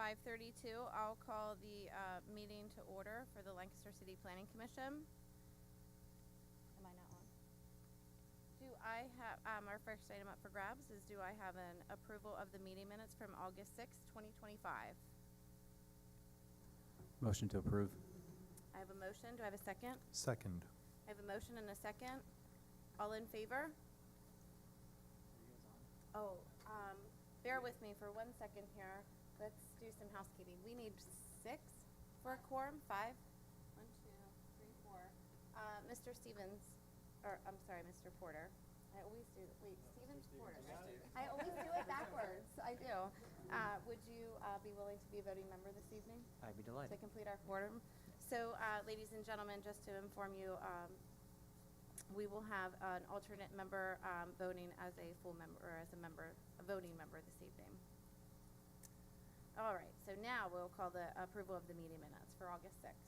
5:32. I'll call the meeting to order for the Lancaster City Planning Commission. Am I not on? Do I have, our first item up for grabs is, do I have an approval of the meeting minutes from August 6th, 2025? Motion to approve. I have a motion. Do I have a second? Second. I have a motion and a second. All in favor? Oh, bear with me for 1 second here. Let's do some housekeeping. We need 6 for a quorum. 5. 1, 2, 3, 4. Mr. Stevens, or I'm sorry, Mr. Porter. I always do. Wait, Stevens Porter. I always do it backwards. I do. Would you be willing to be a voting member this evening? I'd be To delighted. complete our quorum. So, ladies and gentlemen, just to inform you, we will have an alternate member voting as a full member, or as a voting member this evening. All right, so now we'll call the approval of the meeting minutes for August 6th.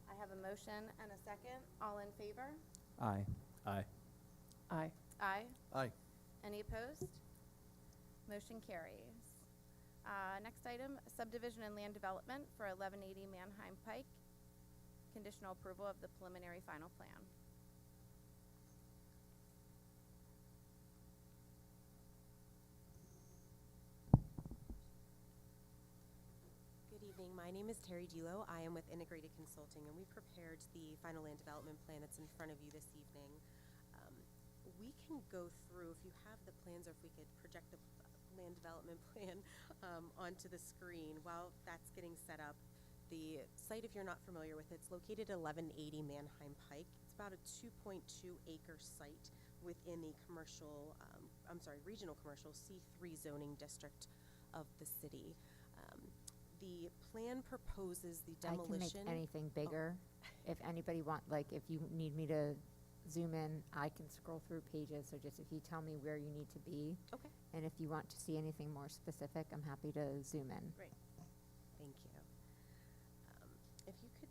I have a motion and a second. All in favor? Aye. Aye. Aye. Aye. Aye. Any opposed? Motion carries. Next item, subdivision and land development for 1180 Manheim Pike. Conditional approval of the preliminary final plan. Good evening. My name is Terry Delo. I am with Integrated Consulting, and we've prepared the final land development plan that's in front of you this evening. We can go through, if you have the plans, or if we could project the land development plan onto the screen while that's getting set up. The site, if you're not familiar with it, it's located at 1180 Manheim Pike. It's about a 2.2 acre site within the regional commercial C3 zoning district of the city. The plan proposes the demolition. I can make anything bigger. If anybody if you need me to zoom in, I can scroll through pages. So just if you tell me where you need to be. Okay. And if you want to see anything more specific, I'm happy to zoom in. Great. Thank you. If you could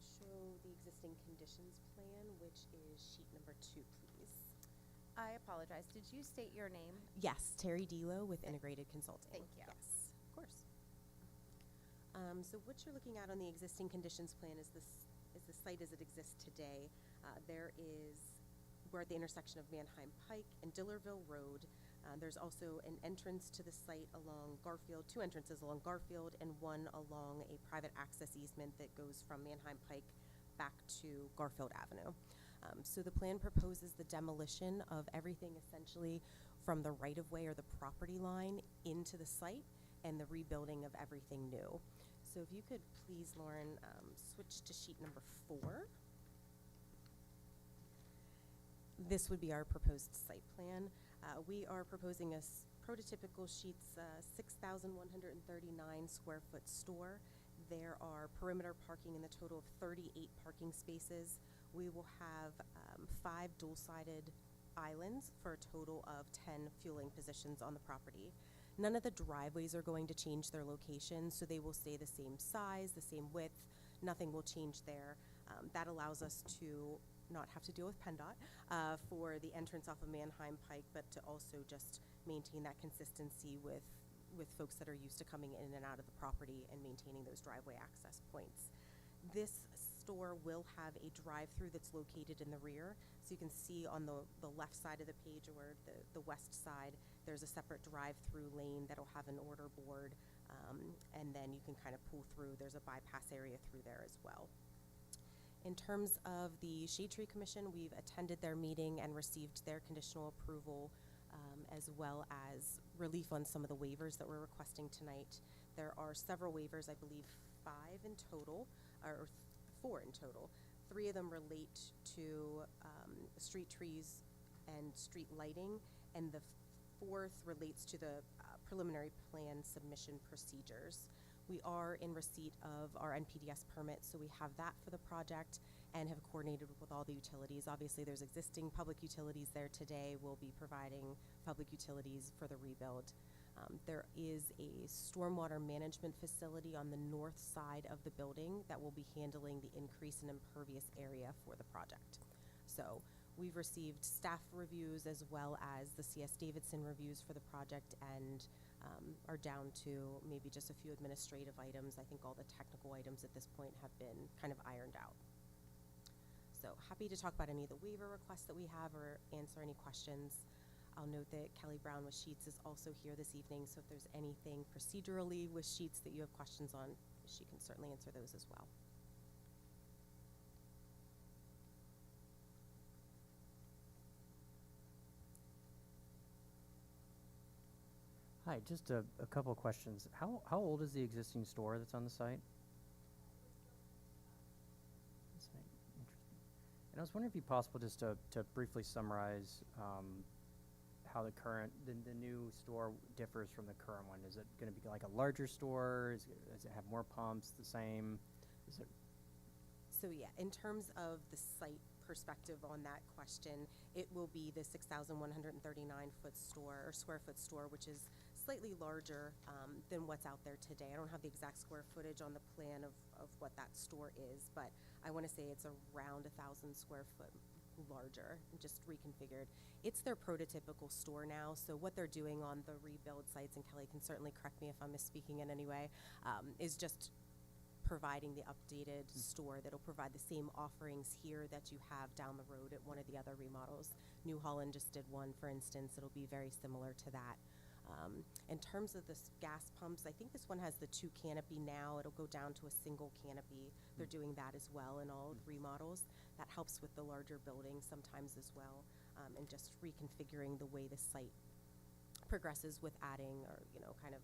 show the existing conditions plan, which is sheet number 2, please. I apologize. Did you state your name? Yes, Terry Delo with Integrated Consulting. Thank you. Yes, of course. So what you're looking at on the existing conditions plan is the site as it exists today. We're at the intersection of Manheim Pike and Dillerville Road. There's also an entrance to the site along Garfield, 2 entrances along Garfield, and one along a private access easement that goes from Manheim Pike back to Garfield Avenue. So the plan proposes the demolition of everything essentially from the right-of-way or the property line into the site, and the rebuilding of everything new. So if you could please, Lauren, switch to sheet number 4. This would be our proposed site plan. We are proposing a prototypical sheets 6,139 square foot store. There are perimeter parking in the total of 38 parking spaces. We will have 5 dual-sided islands for a total of 10 fueling positions on the property. None of the driveways are going to change their location, so they will stay the same size, the same width. Nothing will change there. That allows us to not have to deal with PennDOT for the entrance off of Manheim Pike, but to also just maintain that consistency with folks that are used to coming in and out of the property and maintaining those driveway access points. This store will have a drive-through that's located in the rear. So you can see on the left side of the page, or the west side, there's a separate drive-through lane that'll have an order board, and then you can kind of pull through. There's a bypass area through there as well. In terms of the Shade Tree Commission, we've attended their meeting and received their conditional approval, as well as relief on some of the waivers that we're requesting tonight. There are several waivers, I believe 5 in total, or 4 in total. 3 of them relate to street trees and street lighting, and the 4th relates to the preliminary plan submission procedures. We are in receipt of our NPDES permit, so we have that for the project and have coordinated with all the utilities. Obviously, there's existing public utilities there today. We'll be providing public utilities for the rebuild. There is a stormwater management facility on the north side of the building that will be handling the increase in impervious area for the project. So we've received staff reviews as well as the CS Davidson reviews for the project, and are down to maybe just a few administrative items. I think all the technical items at this point have been kind of ironed out. So happy to talk about any of the waiver requests that we have or answer any questions. I'll note that Kelly Brown with Sheets is also here this evening, so if there's anything procedurally with Sheets that you have questions on, she can certainly answer those as well. Hi, just a couple of questions. How old is the existing store that's on the site? Interesting. And I was wondering if it'd be possible just to briefly summarize how the new store differs from the current one. Is it going to be like a larger store? Does it have more pumps? The same? Is it? So yeah, in terms of the site perspective on that question, it will be the 6,139 foot store or square foot store, which is slightly larger than what's out there today. I don't have the exact square footage on the plan of what that store is, but I want to say it's around 1,000 square foot larger, just reconfigured. It's their prototypical store now, so what they're doing on the rebuild sites, and Kelly can certainly correct me if I'm misspeaking in any way, is just providing the updated store that'll provide the same offerings here that you have down the road at one of the other remodels. New Holland just did one, for instance. It'll be very similar to that. In terms of the gas pumps, I think this one has the 2 canopy now. It'll go down to a single canopy. They're doing that as well in all remodels. That helps with the larger buildings sometimes as well, and just reconfiguring the way the site progresses with adding, or kind of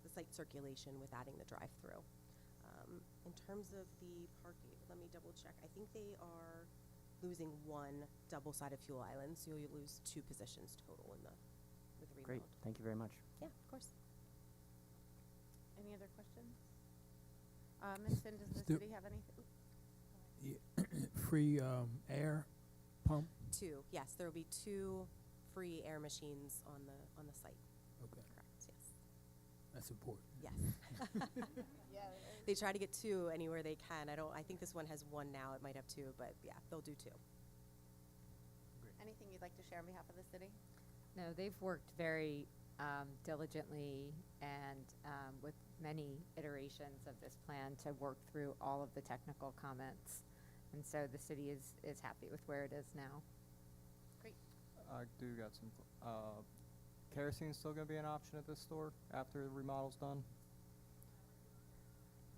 the site circulation with adding the drive-through. In terms of the parking, let me double check. I think they are losing 1 double-sided fuel island, so you'll lose 2 positions total with the remodel. Great. Thank you very much. Yeah, of course. Any other questions? Ms. Finn, does the Stu- city have anything? Free air pump? 2, yes, there will be 2 free air machines on the site. Okay, Correct. Yes. that's important. Yes. Yeah. They try to get 2 anywhere they can. I think this one has 1 now. It might have 2, but yeah, they'll do 2. Anything you'd like to share on behalf of the city? No, they've worked very diligently and with many iterations of this plan to work through all of the technical comments. And so the city is happy with where it is now. Great. I do got some. Kerosene's still going to be an option at this store after the remodel's done?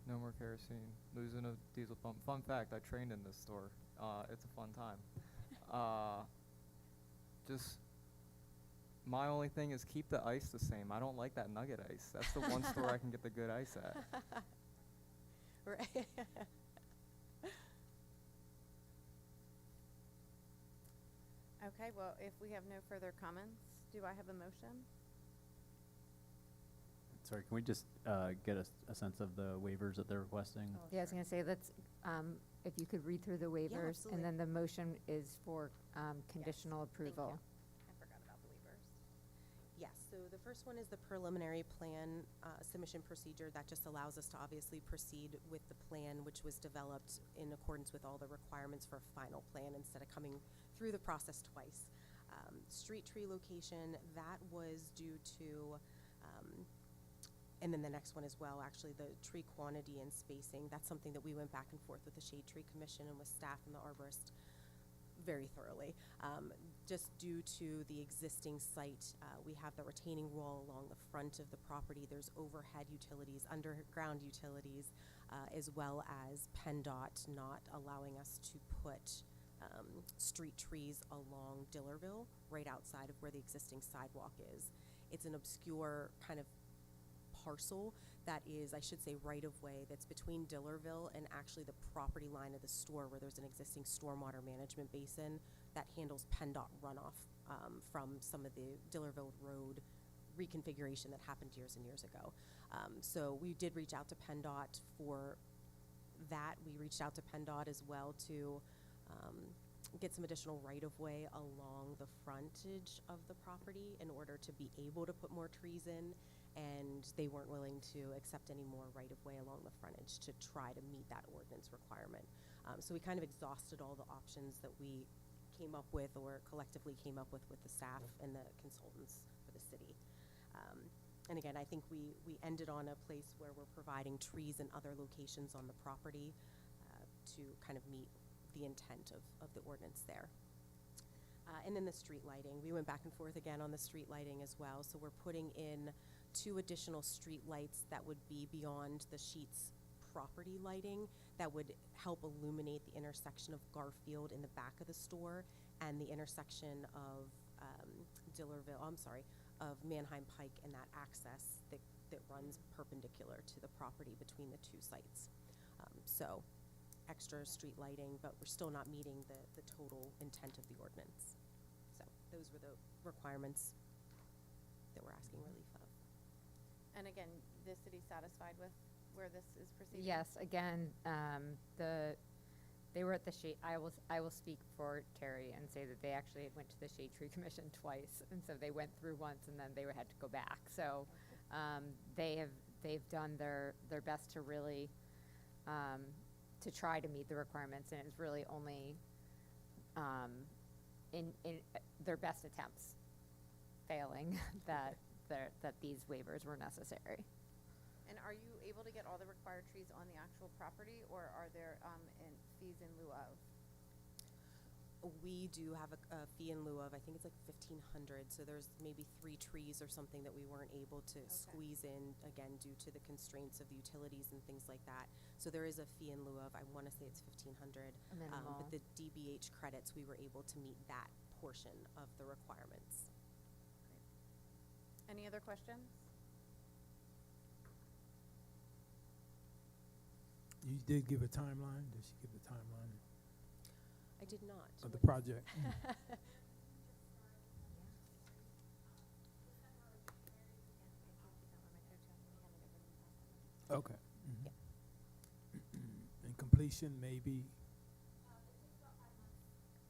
No more kerosene. Losing a diesel pump. Fun fact, I trained in this store. It's a fun time. Just, my only thing is keep the ice the same. I don't like that nugget ice. That's the one store I can get the good ice at. Right. Okay, well, if we have no further comments, do I have a motion? Sorry, can we just get a sense of the waivers that they're requesting? Oh, Yeah, I was sure. going to say, let's, if you could read through the waivers, absolutely. and then the motion is for conditional approval. I forgot about the waivers. Yes, so the first one is the preliminary plan submission procedure. That just allows us to obviously proceed with the plan, which was developed in accordance with all the requirements for a final plan instead of coming through the process twice. Street tree location, that was due to, and then the next one as well, actually, the tree quantity and spacing. That's something that we went back and forth with the Shade Tree Commission and with staff and the arborist very thoroughly. Just due to the existing site, we have the retaining wall along the front of the property. There's overhead utilities, underground utilities, as well as PennDOT not allowing us to put street trees along Dillerville, right outside of where the existing sidewalk is. It's an obscure kind of parcel that is, I should say, right-of-way that's between Dillerville and actually the property line of the store, where there's an existing stormwater management basin that handles PennDOT runoff from some of the Dillerville Road reconfiguration that happened years and years ago. So we did reach out to PennDOT for that. We reached out to PennDOT as well to get some additional right-of-way along the frontage of the property in order to be able to put more trees in, and they weren't willing to accept any more right-of-way along the frontage to try to meet that ordinance requirement. So we kind of exhausted all the options that we came up with, or collectively came up with the staff and the consultants for the city. And again, I think we ended on a place where we're providing trees in other locations on the property to kind of meet the intent of the ordinance there. And then the street lighting. We went back and forth again on the street lighting as well. So we're putting in 2 additional street lights that would be beyond the Sheets property lighting that would help illuminate the intersection of Garfield in the back of the store and the intersection of of Manheim Pike and that access that runs perpendicular to the property between the 2 sites. So extra street lighting, but we're still not meeting the total intent of the ordinance. So those were the requirements that we're asking relief of. And again, the city's satisfied with where this is proceeding? Yes, again, they were at the shade, I will speak for Terry and say that they actually went to the Shade Tree Commission twice, and so they went through once and then they had to go back. So, they've done their best to really, to try to meet the requirements, and it's really only, in their best attempts failing that these waivers were necessary. And are you able to get all the required trees on the actual property, or are there fees in lieu of? We do have a fee in lieu of, I think it's like 1,500, so there's maybe 3 trees or something that we weren't able to squeeze in, again, due to the constraints of utilities and things like that. So there is a fee in lieu of, I want to say it's 1,500. Minimal. But the DBH credits, we were able to meet that portion of the requirements. Any other questions? You did give a timeline? Did she give the timeline I did not. of the project? Okay. Mhm. And completion maybe?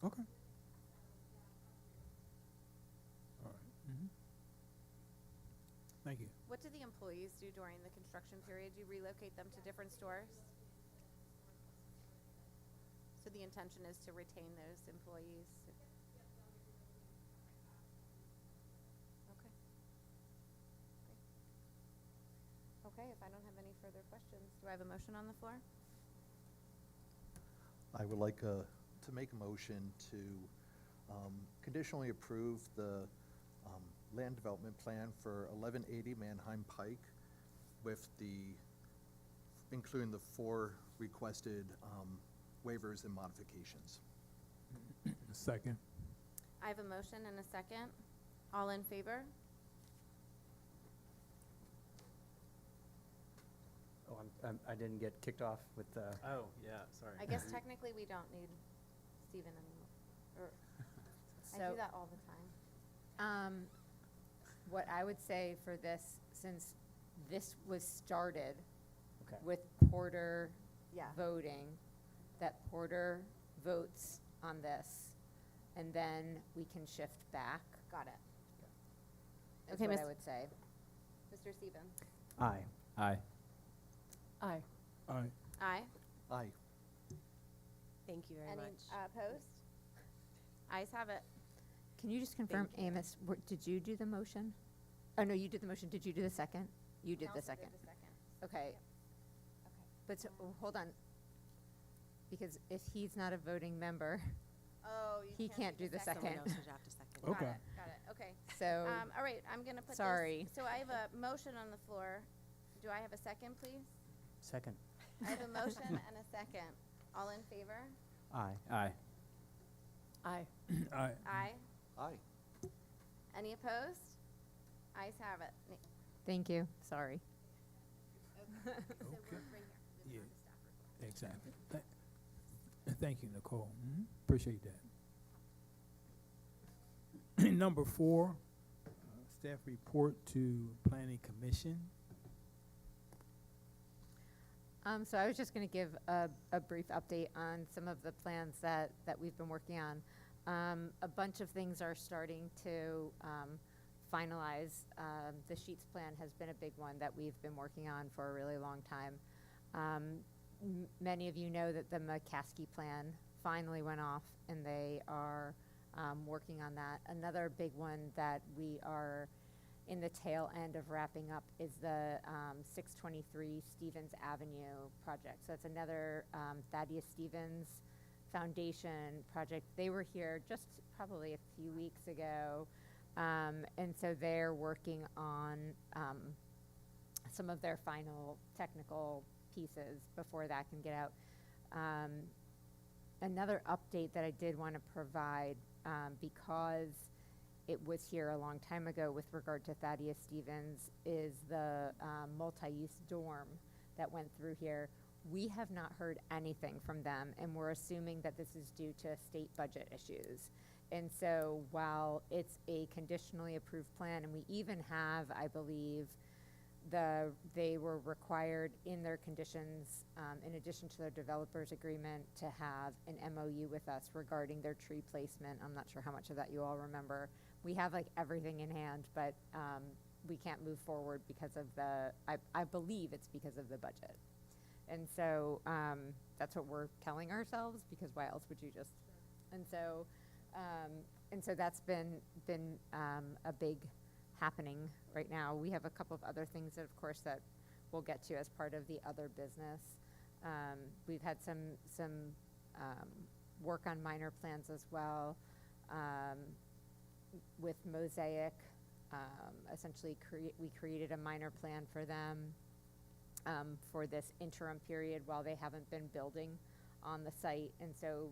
Okay. All right. Mhm. Thank you. What do the employees do during the construction period? Do you relocate them to different stores? So the intention is to retain those employees? Okay. Great. Okay, if I don't have any further questions, do I have a motion on the floor? I would like to make a motion to conditionally approve the land development plan for 1180 Manheim Pike with including the 4 requested waivers and modifications. Second. I have a motion and a second. All in favor? Oh, I didn't get kicked off with the. Oh, yeah, sorry. I guess technically we don't need Stephen anymore. Or I So- do that all the time. What I would say for this, since this was started Okay. with Porter Yeah. voting, that Porter votes on this, and then we can shift back, Got it. is Okay, what Miss- I would say. Mr. Stevens? Aye. Aye. Aye. All right. Aye. Aye. Thank you very Any much. opposed? Ayes have it. Can you just confirm, Thank you. Amos, did you do the motion? Oh, no, you did the motion. Did you do the second? You did the second. Okay. Okay. But, hold on. Because if he's not a voting member, Oh, you He can't do the Someone second. else would have to second. Got Okay. it, got it, okay. so, All right, I'm gonna put this. Sorry. So I have a motion on the floor. Do I have a second, please? Second. I have a motion and a second. All in favor? Aye. Aye. aye. All right. Aye. Aye. Any opposed? Ayes have it. Thank you. Sorry. So Okay. we're right here. Moving Yeah. on to staff report. Exactly. Thank you, Nicole. Appreciate that. Number 4, staff report to Planning Commission. So I was just going to give a brief update on some of the plans that we've been working on. A bunch of things are starting to finalize. The Sheets plan has been a big one that we've been working on for a really long time. Many of you know that the McCaskey plan finally went off, and they are working on that. Another big one that we are in the tail end of wrapping up is the 623 Stevens Avenue project. So it's another Thaddeus Stevens Foundation project. They were here just probably a few weeks ago, and so they're working on some of their final technical pieces before that can get out. Another update that I did want to provide, because it was here a long time ago with regard to Thaddeus Stevens, is the multi-use dorm that went through here. We have not heard anything from them, and we're assuming that this is due to state budget issues. And so while it's a conditionally approved plan, and we even have, I believe, they were required in their conditions, in addition to their developers agreement, to have an MOU with us regarding their tree placement. I'm not sure how much of that you all remember. We have like everything in hand, but we can't move forward because of I believe it's because of the budget. And so that's what we're telling ourselves, because why else would you just? And so that's been a big happening right now. We have a couple of other things that, of course, that we'll get to as part of the other business. We've had some work on minor plans as well with Mosaic. Essentially, we created a minor plan for them for this interim period while they haven't been building on the site, and so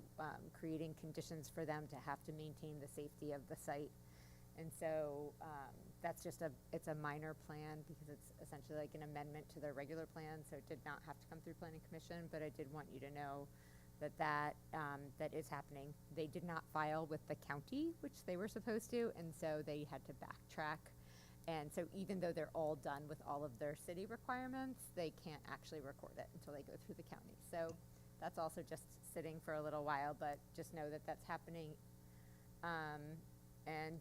creating conditions for them to have to maintain the safety of the site. And so that's just it's a minor plan because it's essentially like an amendment to their regular plan, so it did not have to come through Planning Commission, but I did want you to know that is happening. They did not file with the county, which they were supposed to, and so they had to backtrack. And so even though they're all done with all of their city requirements, they can't actually record it until they go through the county. So that's also just sitting for a little while, but just know that that's happening. And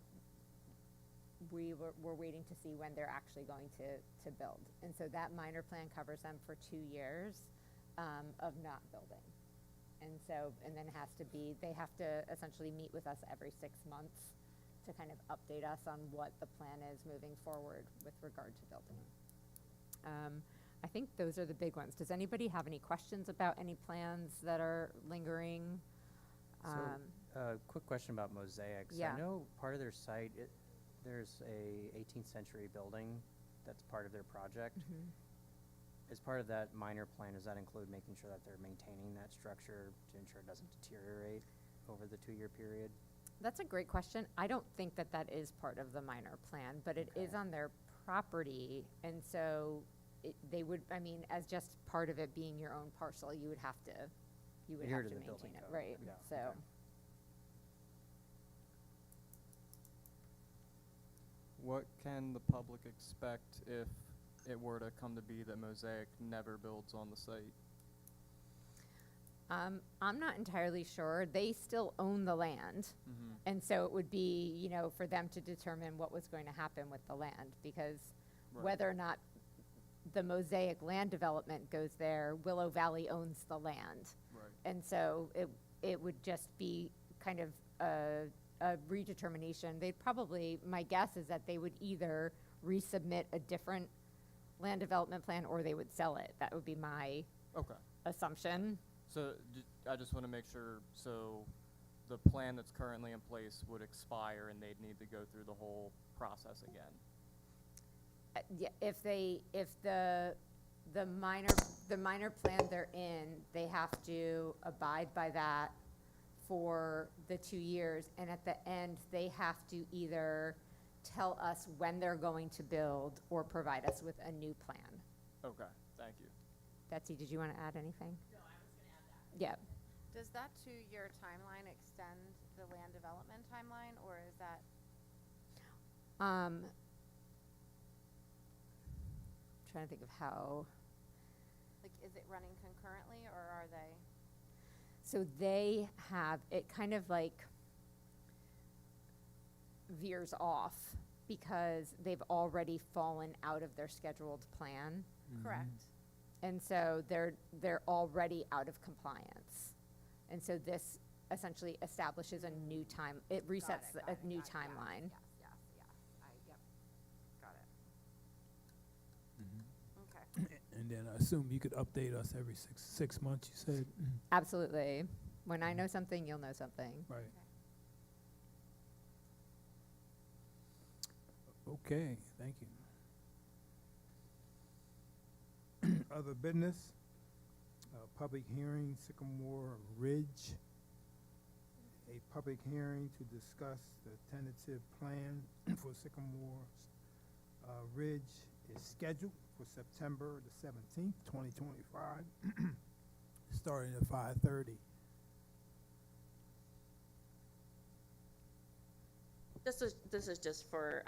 we're waiting to see when they're actually going to build. And so that minor plan covers them for 2 years of not building. And so, and then they have to essentially meet with us every 6 months to kind of update us on what the plan is moving forward with regard to building. I think those are the big ones. Does anybody have any questions about any plans that are lingering? Quick question about Mosaic. So Yeah. I know part of their site, there's a 18th century building that's part of their project. Mhm. As part of that minor plan, does that include making sure that they're maintaining that structure to ensure it doesn't deteriorate over the 2-year period? That's a great question. I don't think that is part of the minor plan, but it is Okay. on their property. And so they would, I mean, as just part of it being your own parcel, you would have to Adhere to the maintain building it, code. right? Yeah, So, okay. What can the public expect if it were to come to be that Mosaic never builds on the site? I'm not entirely sure. They still own the land. Mm-hmm. And so it would be, for them to determine what was going to happen with the land, because Right. whether or not the Mosaic land development goes there, Willow Valley owns the land. Right. And so it would just be kind of a redetermination. They'd probably, my guess is that they would either resubmit a different land development plan or they would sell it. That would be my Okay. assumption. So I just want to make sure, so the plan that's currently in place would expire and they'd need to go through the whole process again? Yeah, if the minor plan they're in, they have to abide by that for the 2 years, and at the end, they have to either tell us when they're going to build or provide us with a new plan. Okay, thank you. Betsy, did you want to add anything? No, I was going to add that. Yeah. Does that 2-year timeline extend the land development timeline, or is that? Trying to think of how. Like, is it running concurrently, or are they? So they have, it kind of like veers off because they've already fallen out of their scheduled plan. Correct. And so they're already out of compliance. And so this essentially establishes a new time, it resets a new timeline. Yes. Yep. Got And then I assume you could update us every six months, you said? Absolutely. When I know something, you'll know something. Right. Okay, thank you. Other business? Public hearing, Sycamore Ridge. A public hearing to discuss the tentative plan for Sycamore Ridge is scheduled for September the 17th, 2025, starting at 5:30. This is just for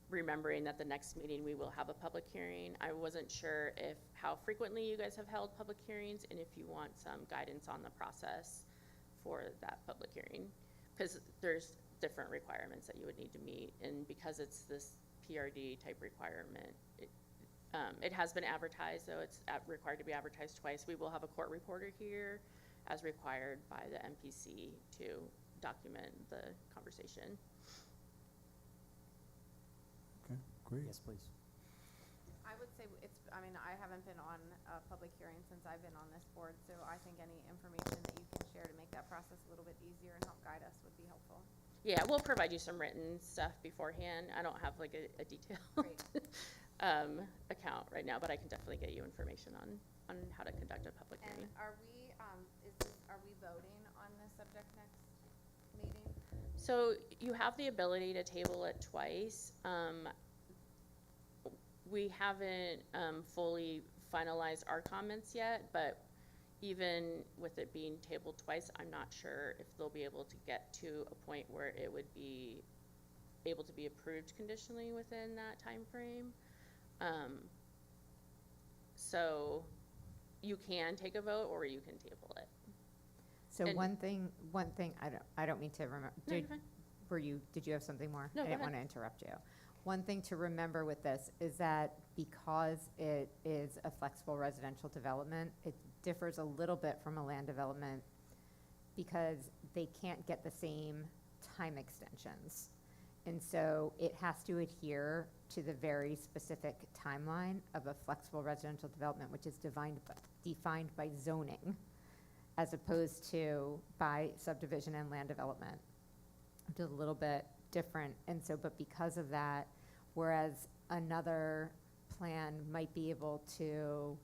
remembering that the next meeting we will have a public hearing. I wasn't sure how frequently you guys have held public hearings and if you want some guidance on the process for that public hearing. Because there's different requirements that you would need to meet, and because it's this PRD type requirement, it has been advertised, though it's required to be advertised twice. We will have a court reporter here as required by the MPC to document the conversation. Okay, great. Yes, please. I would say I haven't been on a public hearing since I've been on this board, so I think any information that you can share to make that process a little bit easier and help guide us would be helpful. Yeah, we'll provide you some written stuff beforehand. I don't have like a detailed Great. account right now, but I can definitely get you information on how to conduct a public And hearing. are we voting on this subject next meeting? So you have the ability to table it twice. We haven't fully finalized our comments yet, but even with it being tabled twice, I'm not sure if they'll be able to get to a point where it would be able to be approved conditionally within that time frame. So you can take a vote or you can table it. So And- one thing, I don't mean to remember, No, you're fine. did you have something more? No, I go didn't ahead. want to interrupt you. One thing to remember with this is that because it is a flexible residential development, it differs a little bit from a land development because they can't get the same time extensions. And so it has to adhere to the very specific timeline of a flexible residential development, which is defined by zoning, as opposed to by subdivision and land development, which is a little bit different. And so, but because of that, whereas another plan might be able to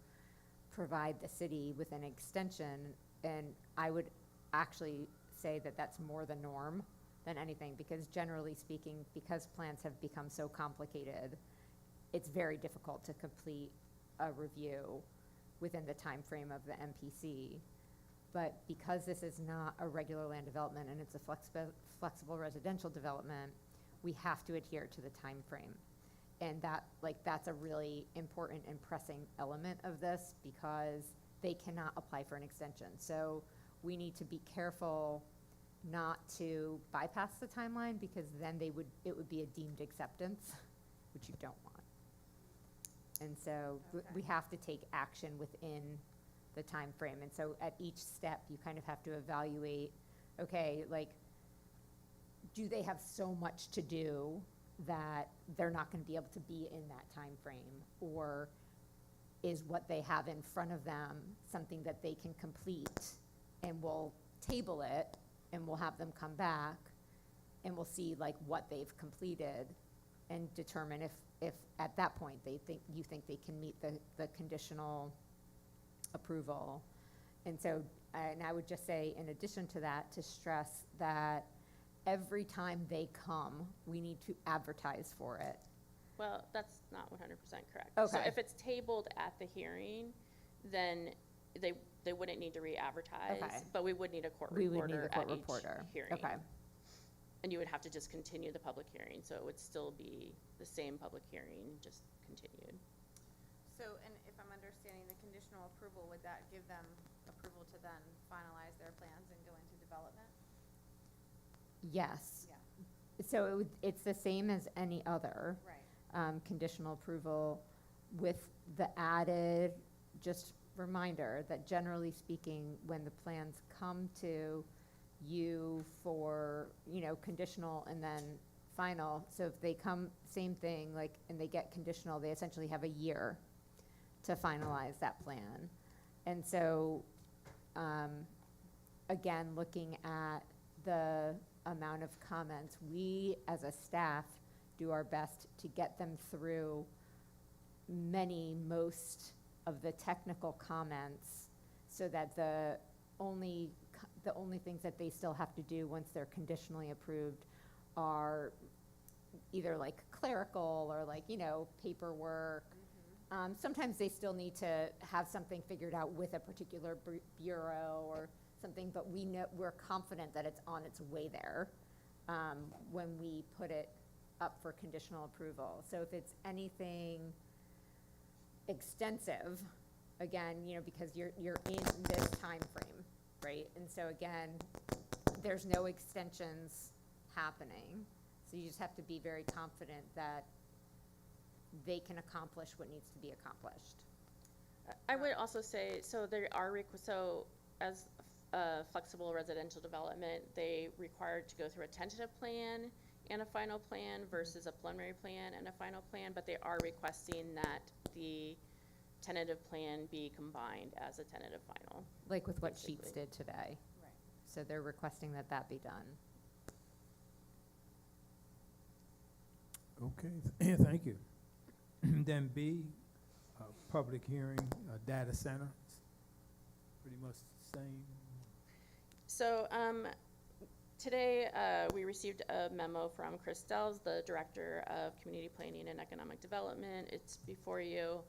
provide the city with an extension, and I would actually say that that's more the norm than anything, because generally speaking, because plans have become so complicated, it's very difficult to complete a review within the time frame of the MPC. But because this is not a regular land development and it's a flexible residential development, we have to adhere to the time frame. And that's a really important and pressing element of this, because they cannot apply for an extension. So we need to be careful not to bypass the timeline, because then it would be a deemed acceptance, which you don't want. And so we have to take action within the time frame. And so at each step, you kind of have to evaluate, okay, like, do they have so much to do that they're not going to be able to be in that time frame? Or is what they have in front of them something that they can complete, and we'll table it and we'll have them come back and we'll see like what they've completed and determine if at that point you think they can meet the conditional approval. And so, and I would just say, in addition to that, to stress that every time they come, we need to advertise for it. Well, that's not 100% correct. So Okay. if it's tabled at the hearing, then they wouldn't need to re-advertise, Okay. but we would need a court We would need reporter a court at each reporter. hearing. Okay. And you would have to just continue the public hearing, so it would still be the same public hearing, just continued. So, and if I'm understanding the conditional approval, would that give them approval to then finalize their plans and go into development? Yes. Yeah. So it's the same as any other. Right. Conditional approval, with the added, just reminder that generally speaking, when the plans come to you for, conditional and then final, so if they come, same thing, like, and they get conditional, they essentially have a year to finalize that plan. And so, again, looking at the amount of comments, we as a staff do our best to get them through most of the technical comments so that the only things that they still have to do once they're conditionally approved are either like clerical or like, paperwork. Sometimes they still need to have something figured out with a particular bureau or something, but we're confident that it's on its way there when we put it up for conditional approval. So if it's anything extensive, again, because you're in this time frame, right? And so again, there's no extensions happening. So you just have to be very confident that they can accomplish what needs to be accomplished. I would also say, so there are, so as a flexible residential development, they required to go through a tentative plan and a final plan versus a preliminary plan and a final plan, but they are requesting that the tentative plan be combined as a tentative final. Like with what Basically. Sheets did today. Right. So they're requesting that that be done. Okay, thank you. Then B, public hearing, data center, pretty much the same. So today we received a memo from Chris Dells, the Director of Community Planning and Economic Development. It's before you.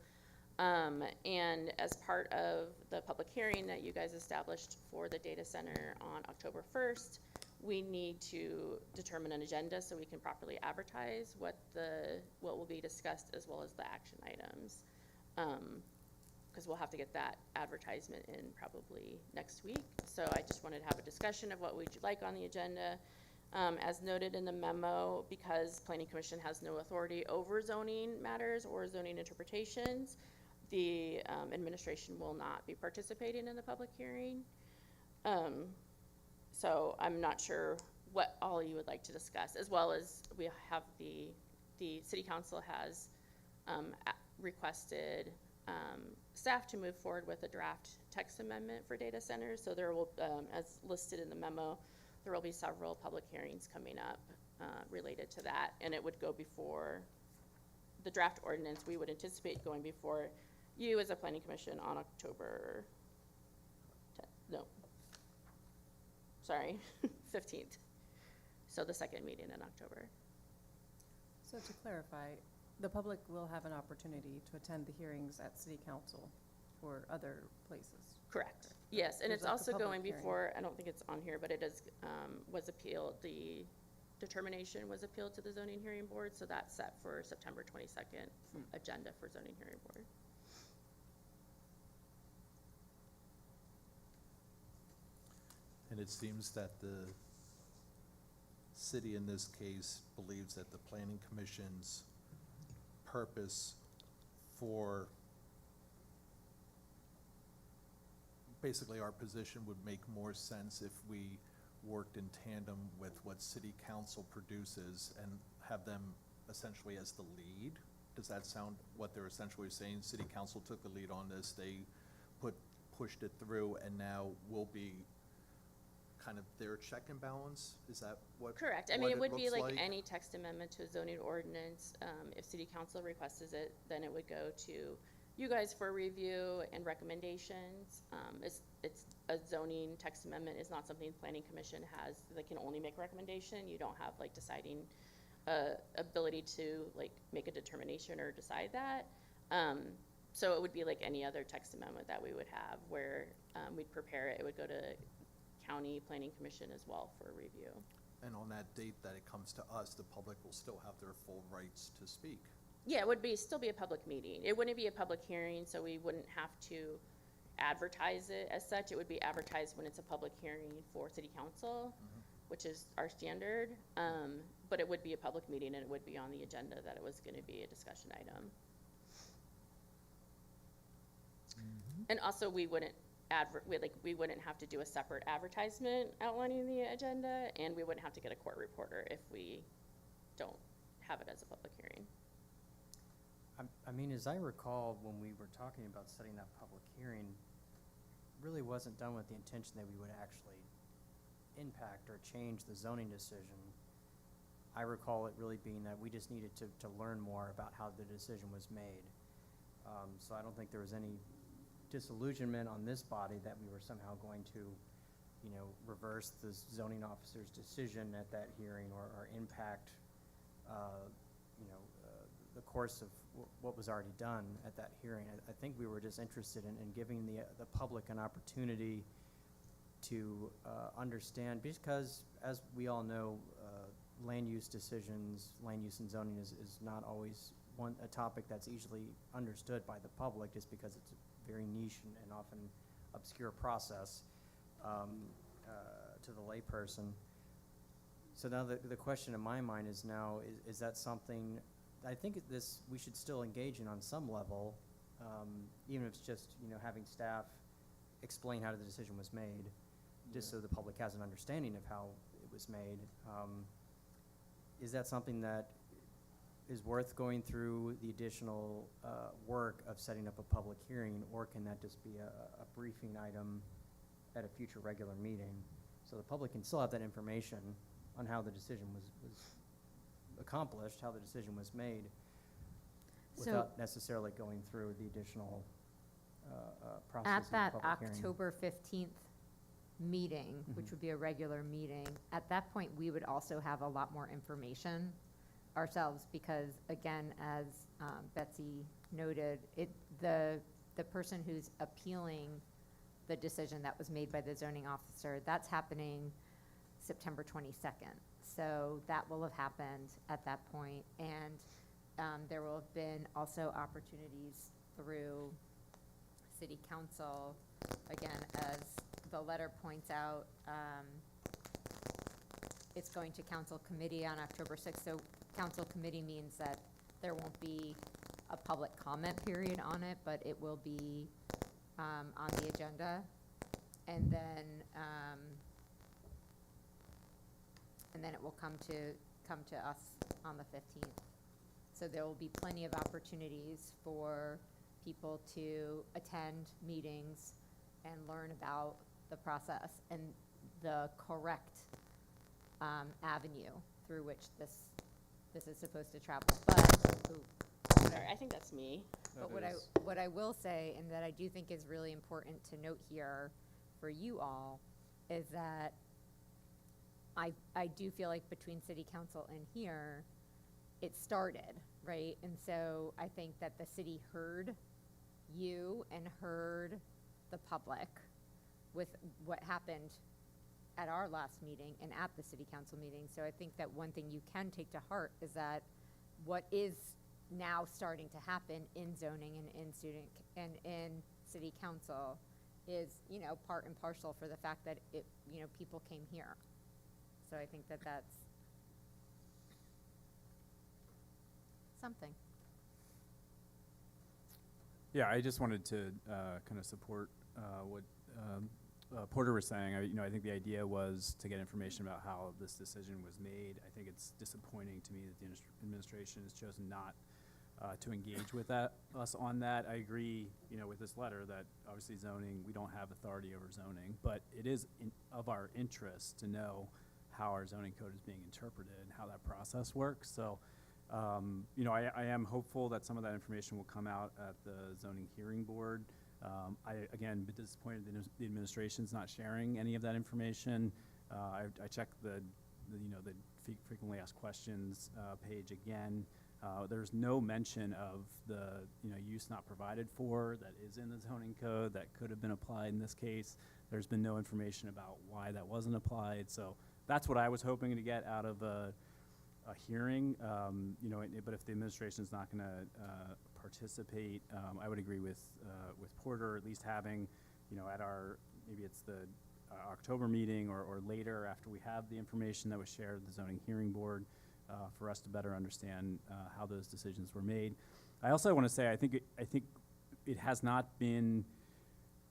And as part of the public hearing that you guys established for the data center on October 1st, we need to determine an agenda so we can properly advertise what will be discussed as well as the action items. Because we'll have to get that advertisement in probably next week. So I just wanted to have a discussion of what we'd like on the agenda. As noted in the memo, because Planning Commission has no authority over zoning matters or zoning interpretations, the administration will not be participating in the public hearing. So I'm not sure what all you would like to discuss, as well as we have the city council has requested staff to move forward with a draft text amendment for data centers. So there will, as listed in the memo, there will be several public hearings coming up related to that, and it would go before the draft ordinance. We would anticipate going before you as a planning commission on October 15th. So the second meeting in October. So to clarify, the public will have an opportunity to attend the hearings at city council or other places. Correct. Yes, and There's it's like a also public going hearing. before, I don't think it's on here, but it is, was appealed, the determination was appealed to the zoning hearing board, so that's set for September 22nd agenda for zoning hearing board. And it seems that the city in this case believes that the planning commission's purpose for basically our position would make more sense if we worked in tandem with what city council produces and have them essentially as the lead. Does that sound what they're essentially saying? City council took the lead on this, they pushed it through, and now we'll be kind of their check and balance? Is that what? Correct. I what mean, it would be looks like any text amendment to a zoning ordinance. If city council requests it, then it would go to you guys for review and recommendations. It's a zoning text amendment is not something the planning commission has, they can only make recommendation. You don't have like deciding ability to like make a determination or decide that. So it would be like any other text amendment that we would have where we'd prepare it. It would go to county planning commission as well for review. And on that date that it comes to us, the public will still have their full rights to speak. Yeah, it would still be a public meeting. It wouldn't be a public hearing, so we wouldn't have to advertise it as such. It would be advertised when it's a public hearing for city council, which is our standard. But it would be a public meeting, and it would be on the agenda that it was going to be a discussion item. And also, we wouldn't have to do a separate advertisement outlining the agenda, and we wouldn't have to get a court reporter if we don't have it as a public hearing. I mean, as I recall, when we were talking about setting that public hearing, really wasn't done with the intention that we would actually impact or change the zoning decision. I recall it really being that we just needed to learn more about how the decision was made. So I don't think there was any disillusionment on this body that we were somehow going to, reverse the zoning officer's decision at that hearing or impact, the course of what was already done at that hearing. I think we were just interested in giving the public an opportunity to understand, because as we all know, land use decisions, land use and zoning is not always a topic that's easily understood by the public, just because it's a very niche and often obscure process to the layperson. So now the question in my mind is now, is that something, I think we should still engage in on some level, even if it's just, having staff explain how the decision was made, just so the public has an understanding of how it was made. Is that something that is worth going through the additional work of setting up a public hearing, or can that just be a briefing item at a future regular meeting? So the public can still have that information on how the decision was accomplished, how the decision was made, without necessarily going through the additional process At of the that public hearing. October 15th meeting, which would be a regular meeting, at that point, we would also have a lot more information ourselves, because again, as Betsy noted, the person who's appealing the decision that was made by the zoning officer, that's happening September 22nd. So that will have happened at that point, and there will have been also opportunities through city council, again, as the letter points out, it's going to council committee on October 6th. So council committee means that there won't be a public comment period on it, but it will be on the agenda. And then it will come to us on the 15th. So there will be plenty of opportunities for people to attend meetings and learn about the process and the correct avenue through which this is supposed to travel. But Sorry, I think that's me. but what I will say, and that I do think is really important to note here for you all, is that I do feel like between city council and here, it started, right? And so I think that the city heard you and heard the public with what happened at our last meeting and at the city council meeting. So I think that one thing you can take to heart is that what is now starting to happen in zoning and in student and in city council is, part and parcel for the fact that people came here. So I think that that's something. Yeah, I just wanted to kind of support what Porter was saying. I think the idea was to get information about how this decision was made. I think it's disappointing to me that the administration has chosen not to engage with us on that. I agree, with this letter that obviously zoning, we don't have authority over zoning, but it is of our interest to know how our zoning code is being interpreted and how that process works. So, I am hopeful that some of that information will come out at the zoning hearing board. I, again, been disappointed that the administration's not sharing any of that information. I checked the frequently asked questions page again. There's no mention of the, use not provided for that is in the zoning code that could have been applied in this case. There's been no information about why that wasn't applied. So that's what I was hoping to get out of a hearing. But if the administration's not going to participate, I would agree with Porter, at least having, at our, maybe it's the October meeting or later after we have the information that was shared with the zoning hearing board, for us to better understand how those decisions were made. I also want to say I think it has not been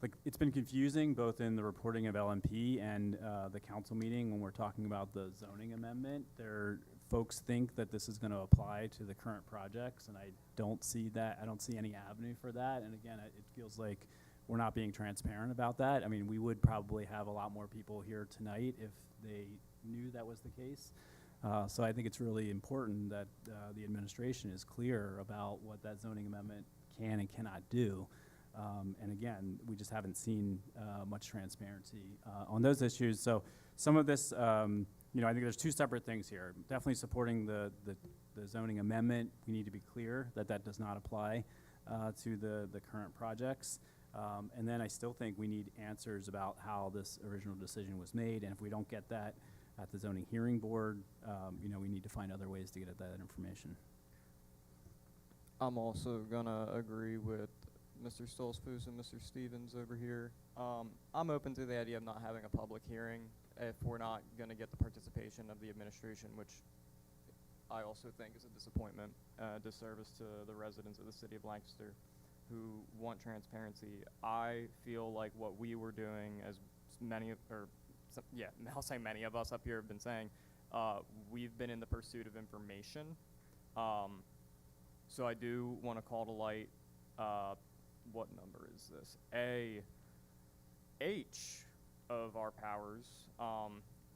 like, it's been confusing both in the reporting of LMP and the council meeting when we're talking about the zoning amendment. Folks think that this is going to apply to the current projects, and I don't see that. I don't see any avenue for that. And again, it feels like we're not being transparent about that. I mean, we would probably have a lot more people here tonight if they knew that was the case. So I think it's really important that the administration is clear about what that zoning amendment can and cannot do. And again, we just haven't seen much transparency on those issues. So some of this, I think there's two separate things here. Definitely supporting the zoning amendment. We need to be clear that that does not apply to the current projects. And then I still think we need answers about how this original decision was made. And if we don't get that at the zoning hearing board, we need to find other ways to get at that information. I'm also gonna agree with Mr. Stolzfus and Mr. Stevens over here. I'm open to the idea of not having a public hearing if we're not gonna get the participation of the administration, which I also think is a disappointment, disservice to the residents of the city of Lancaster who want transparency. I feel like what we were doing, as I'll say many of us up here have been saying, we've been in the pursuit of information. So I do want to call to light, what number is this? H of our powers,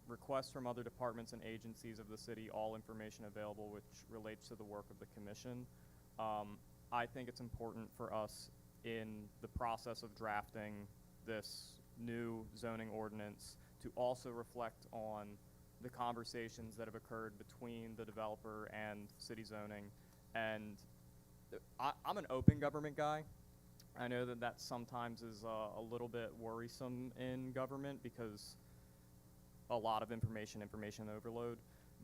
requests from other departments and agencies of the city, all information available which relates to the work of the commission. I think it's important for us in the process of drafting this new zoning ordinance to also reflect on the conversations that have occurred between the developer and city zoning. And I'm an open government guy. I know that sometimes is a little bit worrisome in government because a lot of information overload,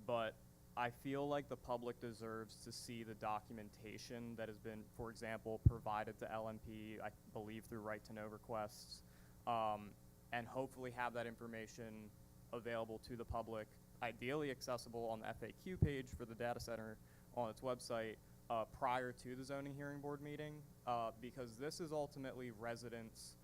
but I feel like the public deserves to see the documentation that has been, for example, provided to LMP, I believe through right to know requests, and hopefully have that information available to the public, ideally accessible on the FAQ page for the data center on its website prior to the zoning hearing board meeting, because this is ultimately residents,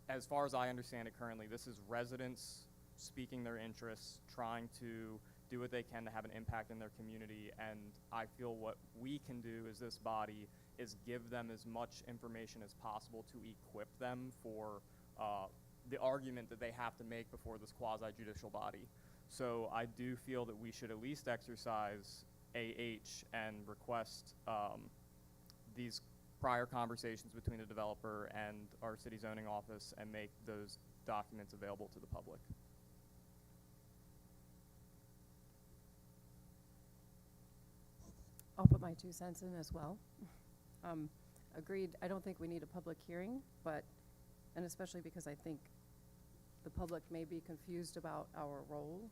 as far as I understand it currently, this is residents speaking their interests, trying to do what they can to have an impact in their community, and I feel what we can do as this body is give them as much information as possible to equip them for the argument that they have to make before this quasi-judicial body. So I do feel that we should at least exercise AH and request these prior conversations between the developer and our city zoning office and make those documents available to the public. I'll put my 2 cents in as well. Agreed, I don't think we need a public hearing, and especially because I think the public may be confused about our role.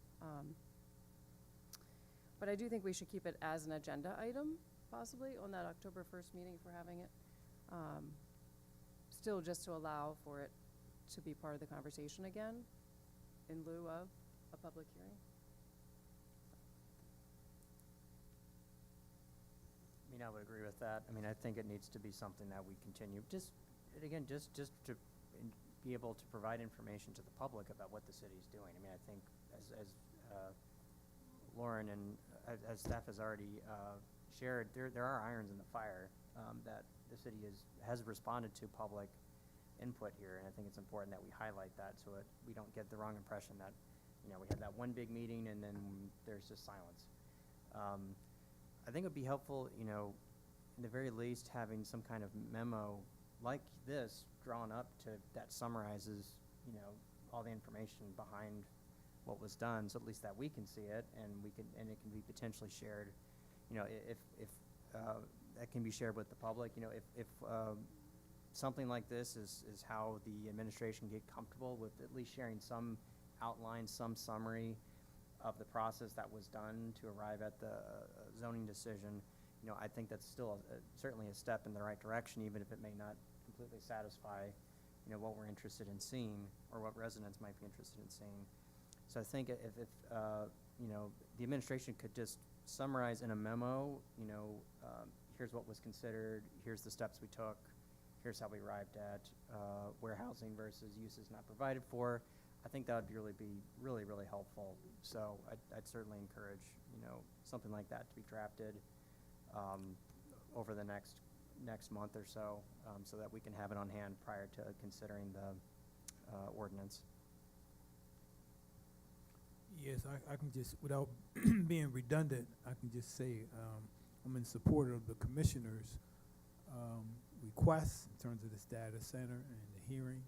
But I do think we should keep it as an agenda item, possibly, on that October 1st meeting if we're having it. Still just to allow for it to be part of the conversation again, in lieu of a public hearing. I mean, I would agree with that. I mean, I think it needs to be something that we continue, just to be able to provide information to the public about what the city's doing. I mean, I think as Lauren and as staff has already shared, there are irons in the fire that the city has responded to public input here, and I think it's important that we highlight that so that we don't get the wrong impression that, we had that one big meeting and then there's just silence. I think it would be helpful, in the very least, having some kind of memo like this drawn up that summarizes, all the information behind what was done, so at least that we can see it and it can be potentially shared. If that can be shared with the public, if something like this is how the administration get comfortable with at least sharing some outline, some summary of the process that was done to arrive at the zoning decision, I think that's still certainly a step in the right direction, even if it may not completely satisfy, what we're interested in seeing or what residents might be interested in seeing. So I think if the administration could just summarize in a memo, here's what was considered, here's the steps we took, here's how we arrived at warehousing versus uses not provided for. I think that would really be really helpful. So I'd certainly encourage, something like that to be drafted over the next month or so, so that we can have it on hand prior to considering the ordinance. Yes, I can just, without being redundant, I can just say I'm in support of the commissioner's requests in terms of this data center and the hearing.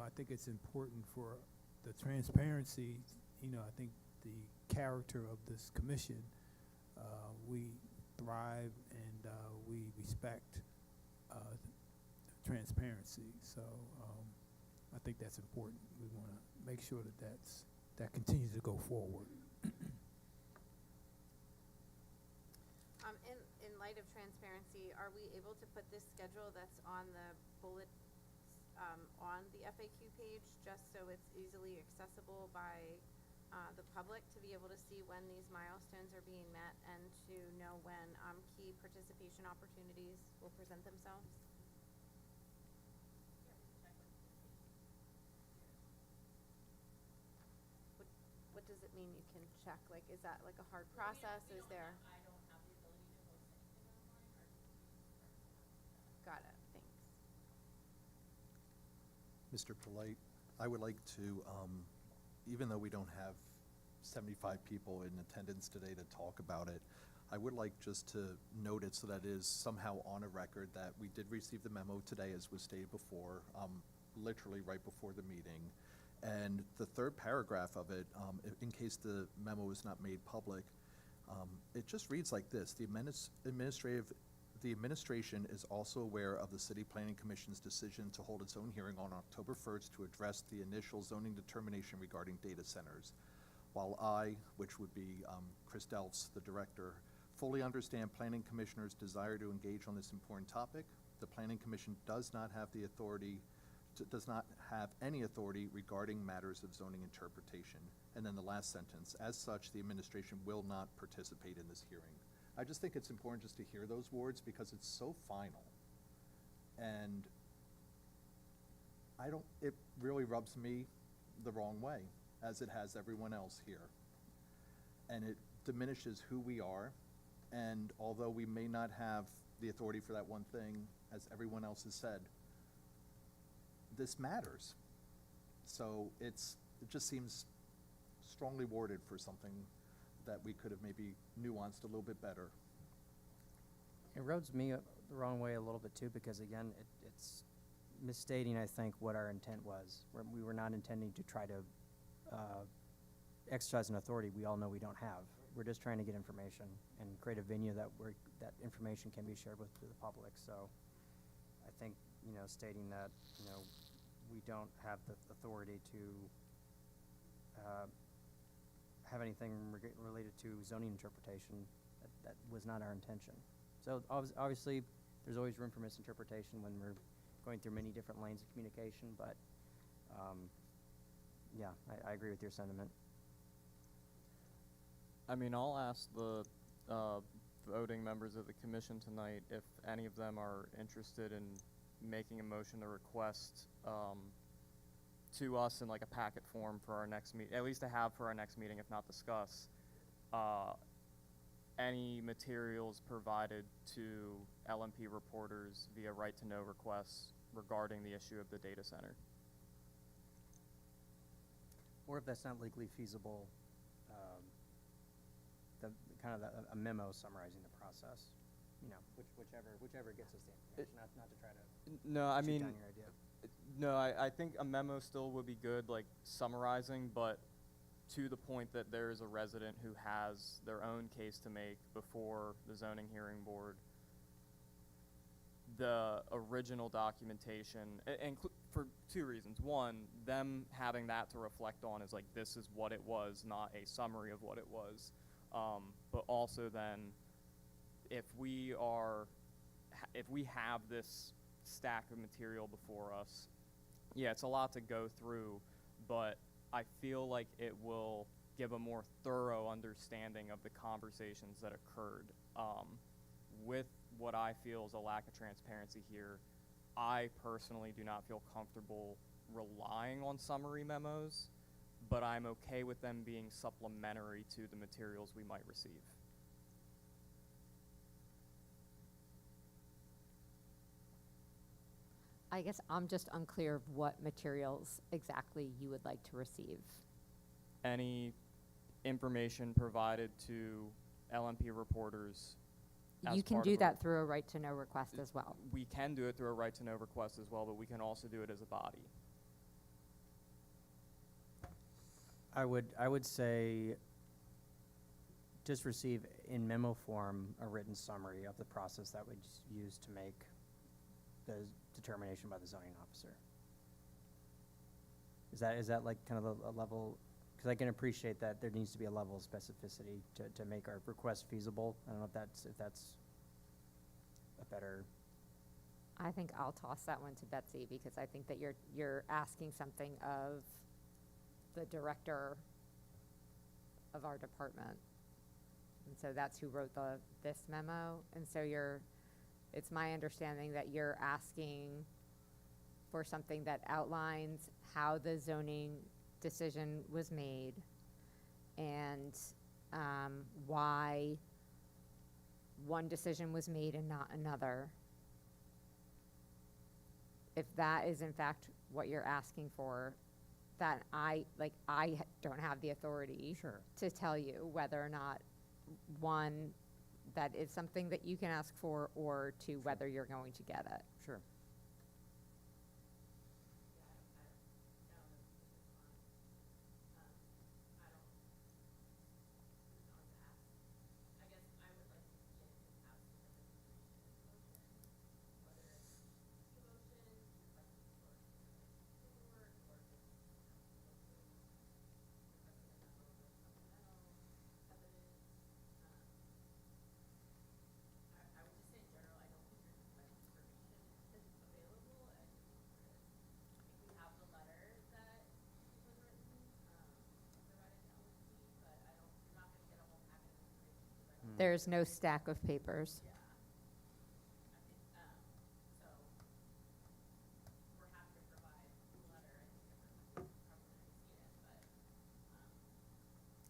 I think it's important for the transparency. I think the character of this commission, we thrive and we respect transparency. So I think that's important. We want to make sure that continues to go forward. In light of transparency, are we able to put this schedule that's on the bullets on the FAQ page, just so it's easily accessible by the public to be able to see when these milestones are being met and to know when key participation opportunities will present themselves? What does it mean you can check? Like, is that like a hard process? Is there? Got it, thanks. Mr. Polite, I would like to, even though we don't have 75 people in attendance today to talk about it, I would like just to note it so that it is somehow on a record that we did receive the memo today, as was stated before, literally right before the meeting. And the third paragraph of it, in case the memo is not made public, it just reads like this: the administration is also aware of the City Planning Commission's decision to hold its own hearing on October 1st to address the initial zoning determination regarding data centers. While I, which would be Chris Delfs, the director, fully understand Planning Commissioner's desire to engage on this important topic, the Planning Commission does not have any authority regarding matters of zoning interpretation. And then the last sentence: as such, the administration will not participate in this hearing. I just think it's important just to hear those words because it's so final. And it really rubs me the wrong way, as it has everyone else here. And it diminishes who we are. And although we may not have the authority for that one thing, as everyone else has said, this matters. So it just seems strongly worded for something that we could have maybe nuanced a little bit better. It rubs me the wrong way a little bit too, because again, it's misstating, I think, what our intent was. We were not intending to try to exercise an authority we all know we don't have. We're just trying to get information and create a venue that information can be shared with the public. So I think, stating that, we don't have the authority to have anything related to zoning interpretation, that was not our intention. So obviously, there's always room for misinterpretation when we're going through many different lanes of communication, but yeah, I agree with your sentiment. I mean, I'll ask the voting members of the commission tonight if any of them are interested in making a motion to request to us in like a packet form for our next meeting, at least to have for our next meeting, if not discuss, any materials provided to LMP reporters via right-to-know requests regarding the issue of the data center. Or if that's not legally feasible, a memo summarizing the process, whichever gets us the information, not to try to No, I shoot mean, down your idea. no, I think a memo still would be good, like summarizing, but to the point that there is a resident who has their own case to make before the zoning hearing board. The original documentation, and for two reasons. One, them having that to reflect on is like, this is what it was, not a summary of what it was. But also then, if we have this stack of material before us, yeah, it's a lot to go through, but I feel like it will give a more thorough understanding of the conversations that occurred with what I feel is a lack of transparency here. I personally do not feel comfortable relying on summary memos, but I'm okay with them being supplementary to the materials we might receive. I guess I'm just unclear of what materials exactly you would like to receive. Any information provided to LMP reporters as You can part do of that through a right to know request as well. we can do it through a right to know request as well, but we can also do it as a body. I would say just receive in memo form a written summary of the process that we use to make the determination by the zoning officer. Is that like kind of a level, because I can appreciate that there needs to be a level of specificity to make our request feasible. I don't know if that's a better. I think I'll toss that one to Betsy because I think that you're asking something of the director of our department. And so that's who wrote this memo. And so it's my understanding that you're asking for something that outlines how the zoning decision was made and why one decision was made and not another. If that is in fact what you're asking for, that I don't have the authority Sure. to tell you whether or not, one, that is something that you can ask for, or two, whether you're going to get it. Sure. There's no stack of papers.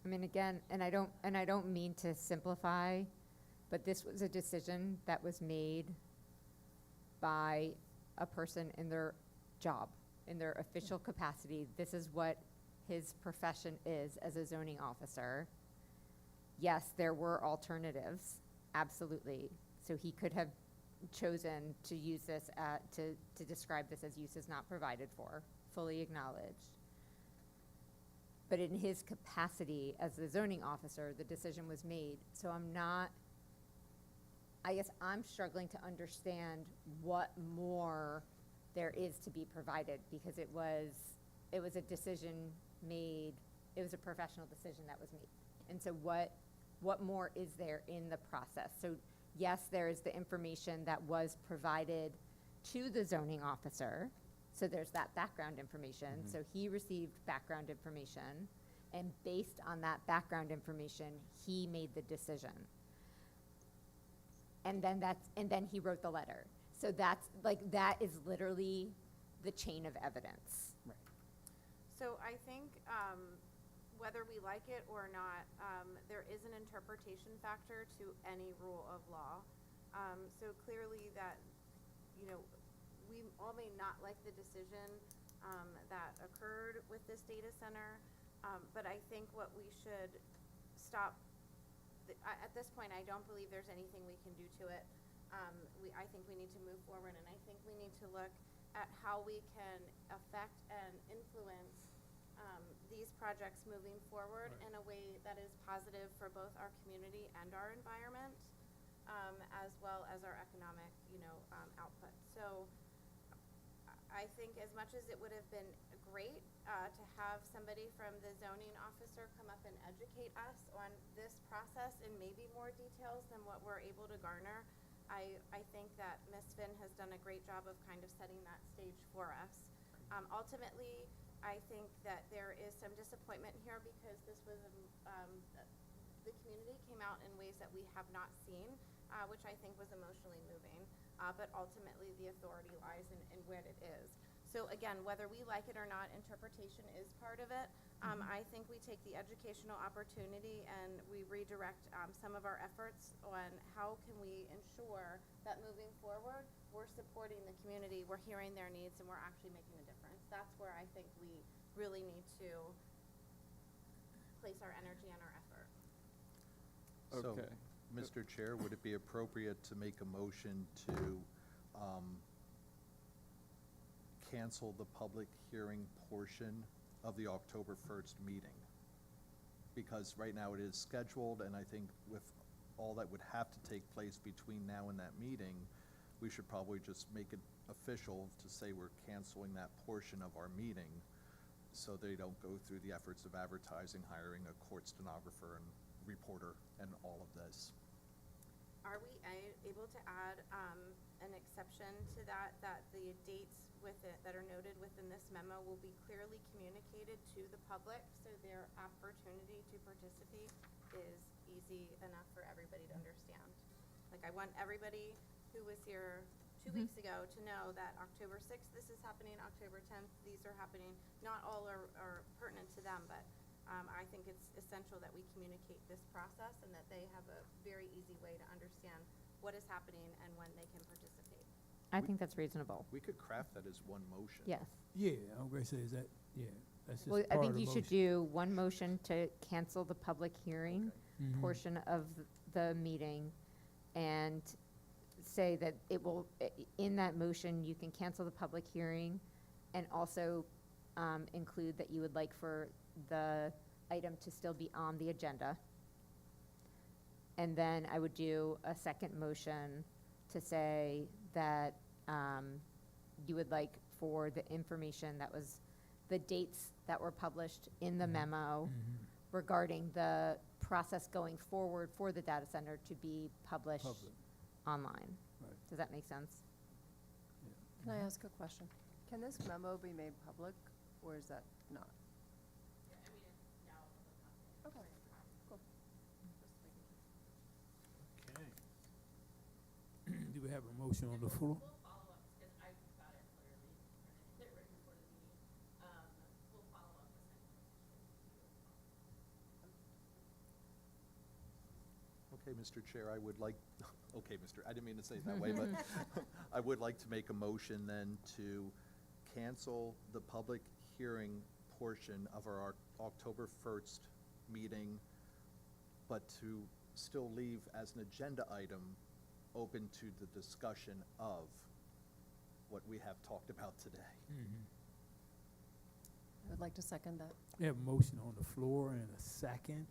I mean, again, and I don't mean to simplify, but this was a decision that was made by a person in their job, in their official capacity. This is what his profession is as a zoning officer. Yes, there were alternatives, absolutely. So he could have chosen to use this to describe this as uses not provided for, fully acknowledged. But in his capacity as the zoning officer, the decision was made. So I guess I'm struggling to understand what more there is to be provided, because it was a decision made, it was a professional decision that was made. And so what more is there in the process? So yes, there is the information that was provided to the zoning officer. So there's that background information. Mm-hmm. So he received background information, and based on that background information, he made the decision. And then he wrote the letter. So that is literally the chain of evidence. Right. So I think whether we like it or not, there is an interpretation factor to any rule of law. So clearly that, we all may not like the decision that occurred with this data center, but I think what we should stop, at this point, I don't believe there's anything we can do to it. I think we need to move forward, and I think we need to look at how we can affect and influence these projects moving forward in a way that is positive for both our community and our environment, as well as our economic, output. So I think as much as it would have been great to have somebody from the zoning officer come up and educate us on this process in maybe more details than what we're able to garner, I think that Ms. Finn has done a great job of kind of setting that stage for us. Ultimately, I think that there is some disappointment here because this was the community came out in ways that we have not seen. which I think was emotionally moving. But ultimately, the authority lies in what it is. So again, whether we like it or not, interpretation is part of it. I think we take the educational opportunity and we redirect some of our efforts on how can we ensure that moving forward, we're supporting the community, we're hearing their needs, and we're actually making a difference. That's where I think we really need to place our energy and our effort. So, Okay. Mr. Chair, would it be appropriate to make a motion to cancel the public hearing portion of the October 1st meeting? Because right now it is scheduled, and I think with all that would have to take place between now and that meeting, we should probably just make it official to say we're canceling that portion of our meeting so they don't go through the efforts of advertising, hiring a court stenographer and reporter and all of this. Are we able to add an exception to that the dates that are noted within this memo will be clearly communicated to the public so their opportunity to participate is easy enough for everybody to understand? Like, I want everybody who was here 2 weeks ago to know that October 6th, this is happening, October 10th, these are happening. Not all are pertinent to them, but I think it's essential that we communicate this process and that they have a very easy way to understand what is happening and when they can participate. I think that's reasonable. We could craft that as one motion. Yes. Yeah, I'm gonna say, is that, yeah, that's just Well, I part think of the you should motion. do one motion to cancel the public hearing Mhm. portion of the meeting and say that it will, in that motion, you can cancel the public hearing and also include that you would like for the item to still be on the agenda. And then I would do a second motion to say that you would like for the information that was, the dates that were published in the memo regarding the process going forward for the data center to be published Public. online. Right. Does that make sense? Can I ask a question? Can this memo be made public, or is that not? Okay, cool. Okay. Do we have a motion on the floor? Okay, Mr. Chair, I would like, okay, I didn't mean to say it that way, but I would like to make a motion then to cancel the public hearing portion of our October 1st meeting, but to still leave as an agenda item open to the discussion of what we have talked about today. I would like to second that. We have a motion on the floor and a second.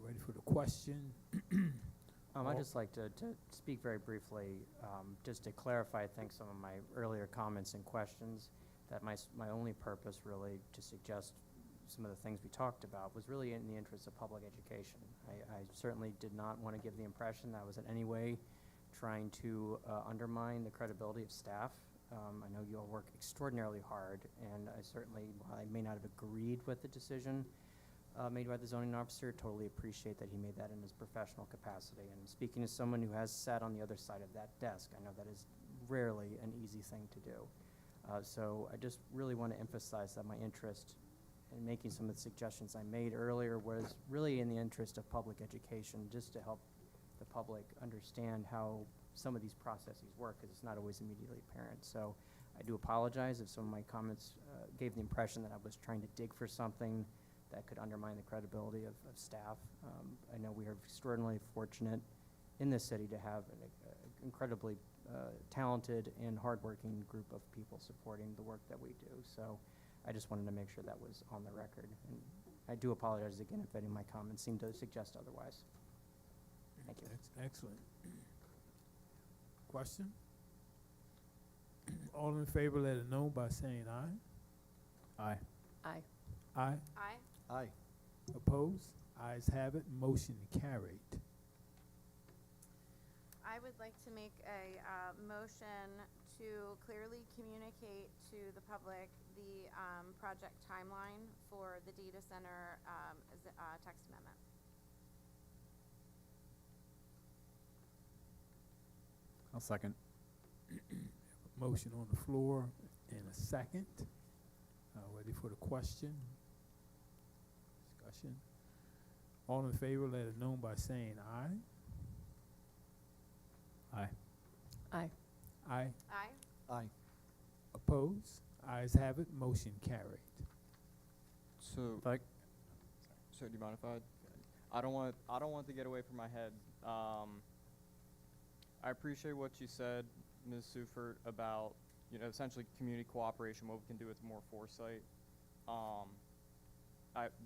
Ready for the question? I'd just like to speak very briefly, just to clarify, I think, some of my earlier comments and questions, that my only purpose really to suggest some of the things we talked about was really in the interest of public education. I certainly did not want to give the impression that I was in any way trying to undermine the credibility of staff. I know you all work extraordinarily hard, and I certainly, while I may not have agreed with the decision made by the zoning officer, totally appreciate that he made that in his professional capacity. And speaking as someone who has sat on the other side of that desk, I know that is rarely an easy thing to do. So I just really want to emphasize that my interest in making some of the suggestions I made earlier was really in the interest of public education, just to help the public understand how some of these processes work, because it's not always immediately apparent. So I do apologize if some of my comments gave the impression that I was trying to dig for something that could undermine the credibility of staff. I know we are extraordinarily fortunate in this city to have an incredibly talented and hardworking group of people supporting the work that we do. So I just wanted to make sure that was on the record. And I do apologize again if any of my comments seem to suggest otherwise. Thank you. Excellent. Question? All in favor, let it know by saying aye. Aye. Aye. Aye. Aye. Aye. Opposed? Ayes have it. Motion carried. I would like to make a motion to clearly communicate to the public the project timeline for the data center text amendment. I'll second. Motion on the floor and a second. Ready for the question? Discussion. All in favor, let it known by saying aye. Aye. Aye. Aye. Aye. Aye. Opposed? Ayes have it, motion carried. So, If I, so do you mind if I don't want to get away from my head. I appreciate what you said, Ms. Sufert, about, essentially community cooperation, what we can do with more foresight.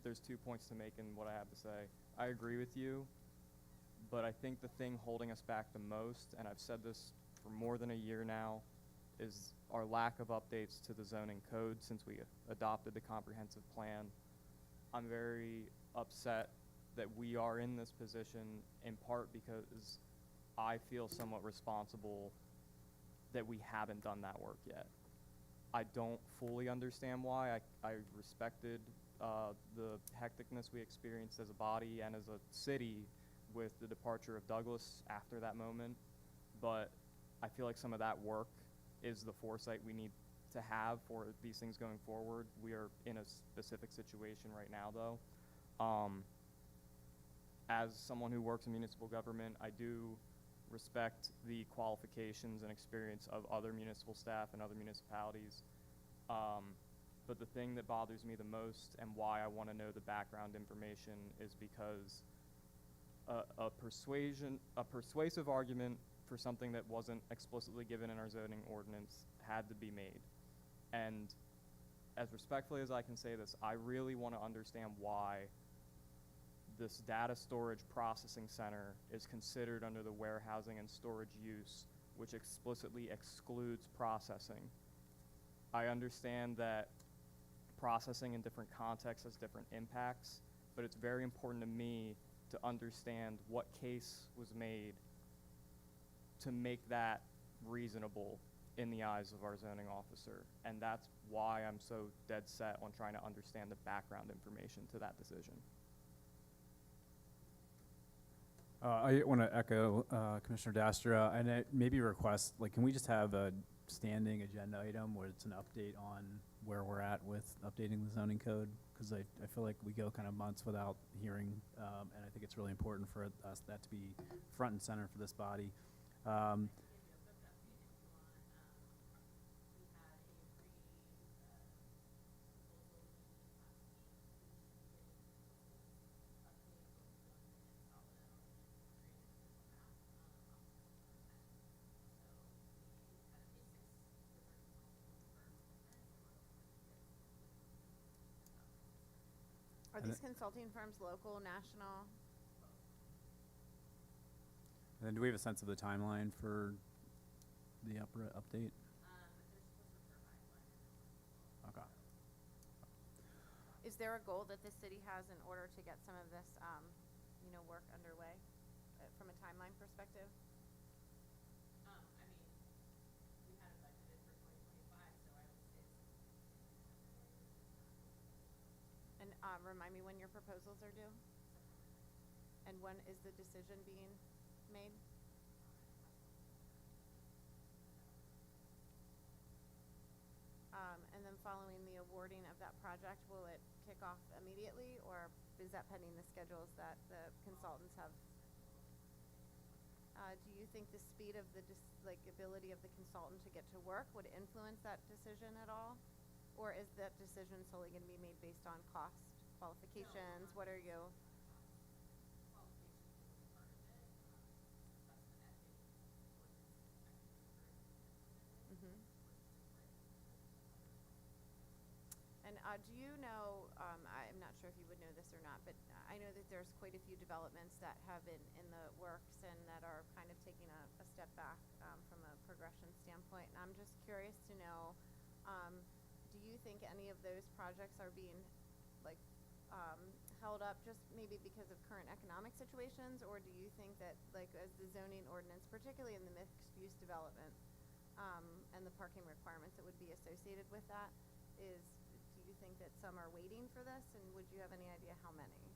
There's 2 points to make in what I have to say. I agree with you, but I think the thing holding us back the most, and I've said this for more than a year now, is our lack of updates to the zoning code since we adopted the comprehensive plan. I'm very upset that we are in this position in part because I feel somewhat responsible that we haven't done that work yet. I don't fully understand why. I respected the hecticness we experienced as a body and as a city with the departure of Douglas after that moment, but I feel like some of that work is the foresight we need to have for these things going forward. We are in a specific situation right now, though. As someone who works in municipal government, I do respect the qualifications and experience of other municipal staff and other municipalities. But the thing that bothers me the most and why I want to know the background information is because a persuasive argument for something that wasn't explicitly given in our zoning ordinance had to be made. And as respectfully as I can say this, I really want to understand why this data storage processing center is considered under the warehousing and storage use, which explicitly excludes processing. I understand that processing in different contexts has different impacts, but it's very important to me to understand what case was made to make that reasonable in the eyes of our zoning officer. And that's why I'm so dead set on trying to understand the background information to that decision. I want to echo Commissioner Dastra and maybe request, can we just have a standing agenda item where it's an update on where we're at with updating the zoning code? Because I feel like we go kind of months without hearing, and I think it's really important for us that to be front and center for this body. Are And these consulting firms local, national? And then do we have a sense of the timeline for the update? Okay. Is there a goal that the city has in order to get some of this, work underway from a timeline perspective? And remind me when your proposals are due? And when is the decision being made? And then following the awarding of that project, will it kick off immediately, or is that pending the schedules that the consultants have? Do you think the speed of the ability of the consultant to get to work would influence that decision at all? Or is that decision solely going to be made based on cost, qualifications? What are you? Mm-hmm. And do you know, I'm not sure if you would know this or not, but I know that there's quite a few developments that have been in the works and that are kind of taking a step back from a progression standpoint. And I'm just curious to know, do you think any of those projects are being held up just maybe because of current economic situations, or do you think that as the zoning ordinance, particularly in the mixed use development, and the parking requirements that would be associated with that, do you think that some are waiting for this, and would you have any idea how many?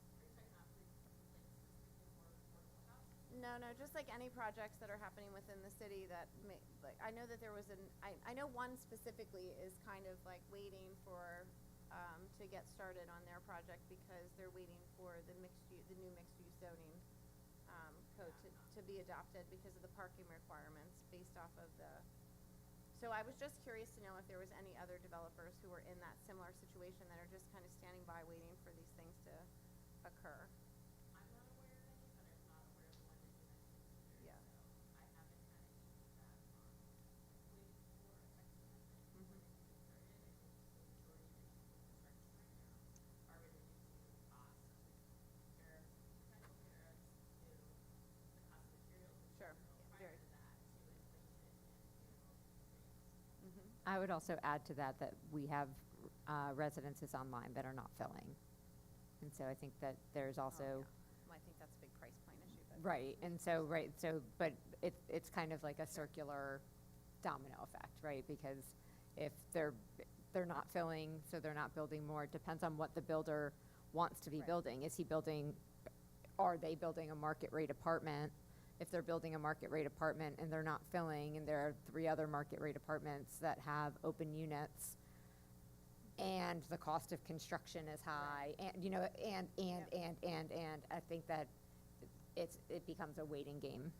No, just like any projects that are happening within the city that may, like, I know that there was I know one specifically is kind of like waiting for, to get started on their project because they're waiting for the new mixed use zoning, code to be adopted because of the parking requirements based off of the, so I was just curious to know if there was any other developers who were in that similar situation that are just kind of standing by waiting for these things to occur. Yeah. Mhm. Sure. Yeah, very. Mhm. I would also add to that that we have residences online that are not filling. And so I think that there's also, Oh, yeah. Well, I think that's a big price point issue, but. right, but it's kind of like a circular domino effect, right? Because if they're not filling, so they're not building more, it depends on what the builder wants to be Right. building. Are they building a market rate apartment? If they're building a market rate apartment and they're not filling, and there are 3 other market rate apartments that have open units, and the cost of construction is high, and, you know, and I think that it becomes a waiting game.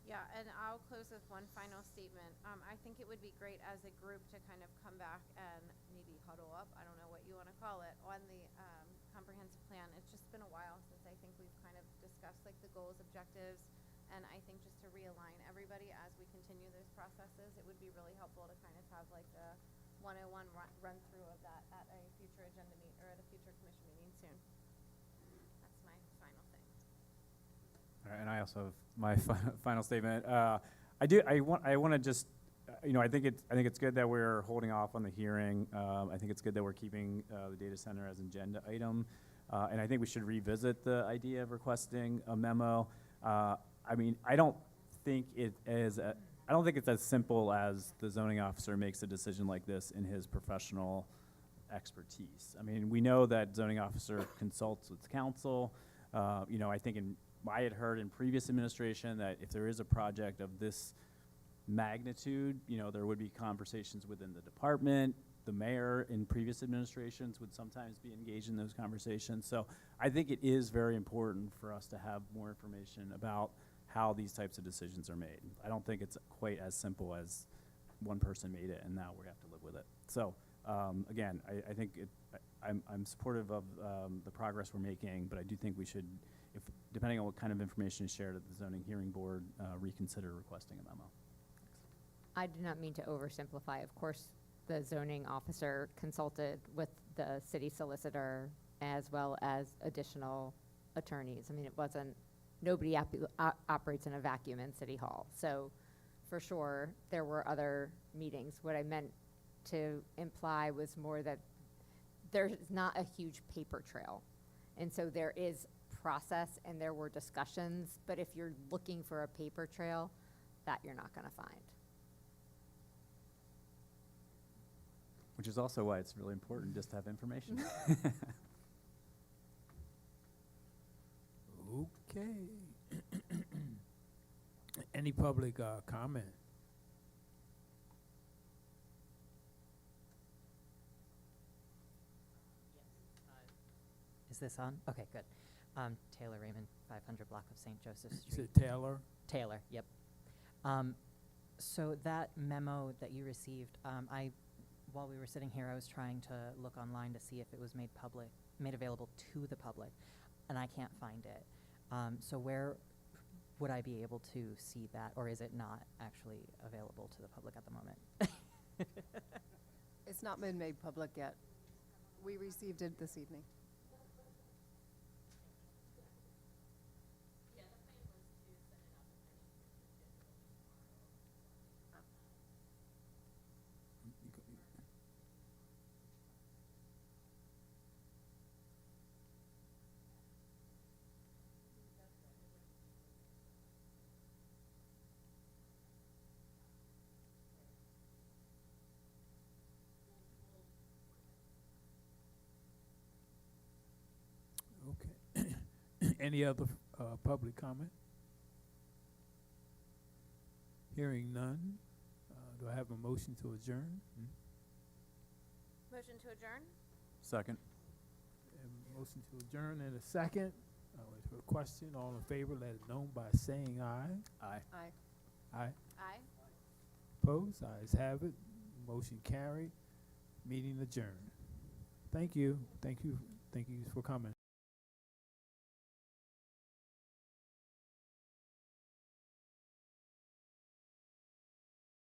Yeah, and I'll close with one final statement. I think it would be great as a group to kind of come back and maybe huddle up, I don't know what you want to call it, on the comprehensive plan. It's just been a while since I think we've kind of discussed like the goals, objectives, and I think just to realign everybody as we continue those processes, it would be really helpful to kind of have like a 101 run through of that at a future agenda meet or at a future commission meeting soon. That's my final thing. All right, and I also have my final statement. I want to just, I think it's good that we're holding off on the hearing. I think it's good that we're keeping the data center as an agenda item, and I think we should revisit the idea of requesting a memo. I mean, I don't think it's as simple as the zoning officer makes a decision like this in his professional expertise. I mean, we know that zoning officer consults with council. I think I had heard in previous administration that if there is a project of this magnitude, there would be conversations within the department. The mayor in previous administrations would sometimes be engaged in those conversations. So I think it is very important for us to have more information about how these types of decisions are made. I don't think it's quite as simple as one person made it and now we have to live with it. So again, I think I'm supportive of the progress we're making, but I do think we should, depending on what kind of information is shared at the zoning hearing board, reconsider requesting a memo. I do not mean to oversimplify. Of course, the zoning officer consulted with the city solicitor as well as additional attorneys. I mean, nobody operates in a vacuum in City Hall. So for sure, there were other meetings. What I meant to imply was more that there's not a huge paper trail. And so there is process and there were discussions, but if you're looking for a paper trail, that you're not going to find. Which is also why it's really important just to have information. Okay. Any public comment? Is this on? Okay, good. Taylor Raymond, 500 block of St. Joseph Is Street. it Taylor? Taylor, yep. So that memo that you received, while we were sitting here, I was trying to look online to see if it was made available to the public, and I can't find it. So where would I be able to see that, or is it not actually available to the public at the moment? It's not been made public yet. We received it this evening. Okay. Any other public comment? Hearing none, do I have a motion to adjourn? Motion to adjourn? Second. A motion to adjourn in a second. I'll wait for a question. All in favor, let it known by saying aye. Aye. Aye. Aye. Aye. Opposed? Ayes have it. Motion carried. Meeting adjourned. Thank you. Thank you. Thank you for coming.